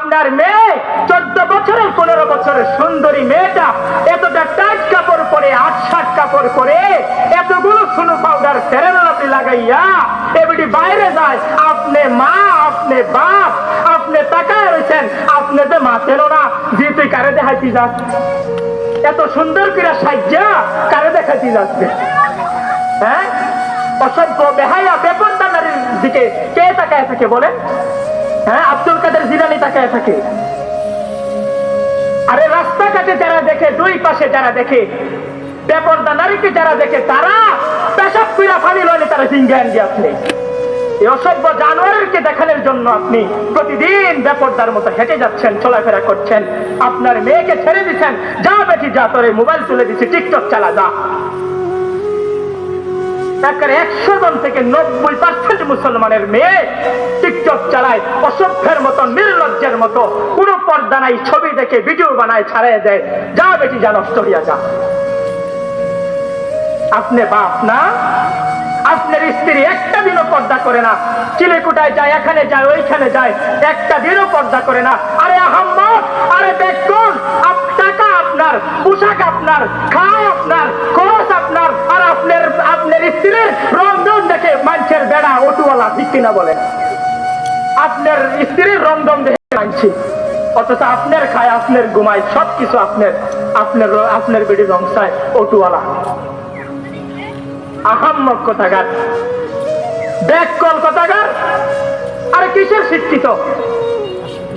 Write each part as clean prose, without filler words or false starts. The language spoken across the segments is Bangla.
আপনার মেয়ে 14 বছরের 15 বছরের সুন্দরী মেয়েটা এতটা টাইট কাপড় পরে 8-7 কাপড় পরে এতগুলো সুনো পাউডার ফেরেনলাপি লাগাইয়া এবারে বাইরে যায়, আপনি মা, আপনি বাপ, আপনি তাকায় রয়েছেন, আপনি তো মাতেন না যে তুই কারে দেখাইতে যাস, এত সুন্দর করে সাজ্জা কারে দেখাইতে যাচ্ছে? হ্যাঁ, অসভ্য বেহায়া বেপরদা নারীর দিকে কে তাকায় থাকে বলেন? হ্যাঁ, আব্দুল কাদের জিলানী তাকায় থাকে। আরে রাস্তাঘাটে যারা দেখে, দুই পাশে যারা দেখে বেপরদা নারীকে যারা দেখে, তারা পেশাব পিড়া ফানি লইলে তারা জিঙ্গান দিয়ে আপনি এই অসভ্য জানোয়ারকে দেখানোর জন্য আপনি প্রতিদিন বেপরদার মতো হেঁটে যাচ্ছেন, চলাফেরা করছেন। আপনার মেয়েকে ছেড়ে দিচ্ছেন, যা বেটি যা, তোরে মোবাইল তুলে দিচ্ছি, টিকটক চালা যা। 100 জন থেকে 90% মুসলমানের মেয়ে টিকটক চালায়, অসভ্যের মতো, নির্লজ্জের মতো, কোন পর্দা নাই, ছবি দেখে ভিডিও বানায়, ছাড়াই দেয়, যা বেটি যা, নষ্ট হইয়া যা। আপনি বাপ না? আপনার স্ত্রী একটা দিনও পর্দা করে না, চিলেকুটায় যায়, এখানে যায়, ওইখানে যায়, একটা দিনও পর্দা করে না। আরে আহাম্মদ, আরে দেখুন, টাকা আপনার, পোশাক আপনার, খায় আপনার, খরচ আপনার, আর আপনার স্ত্রীর রংধন দেখে মানুষের বেড়া অটুওয়ালা, ঠিক কিনা বলেন? আপনার স্ত্রীর রংধন দেখে মানছি, অথচ আপনার খায়, আপনার ঘুমায়, সবকিছু আপনার বেড়ি রংসায় অটুওয়ালা। আহাম্মক কথাগার, ব্যাককল কথাগার। আরে কিসের শিক্ষিত?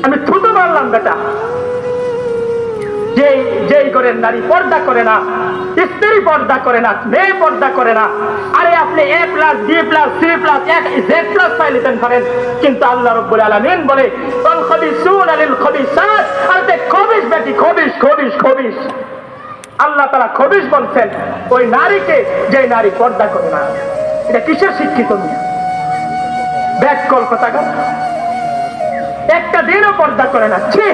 আমি থুতু মারলাম বেটা। যেই ঘরের নারী পর্দা করে না, স্ত্রী পর্দা করে না, মেয়ে পর্দা করে না, আরে আপনি A+, B+, C+, Z+ পাইলেন করেন, কিন্তু আল্লাহ রাব্বুল আলামিন বলে ওয়াল খাবিসুনা লিল খাবিসাত। আরে খবিস বেটি, খবিস। আল্লাহ তাআলা খবিস বলছেন ওই নারীকে, যে নারী পর্দা করে না। এটা কিসের শিক্ষিত? ব্যাককল কথাটা, একটা দিনও পর্দা করে না। ছি!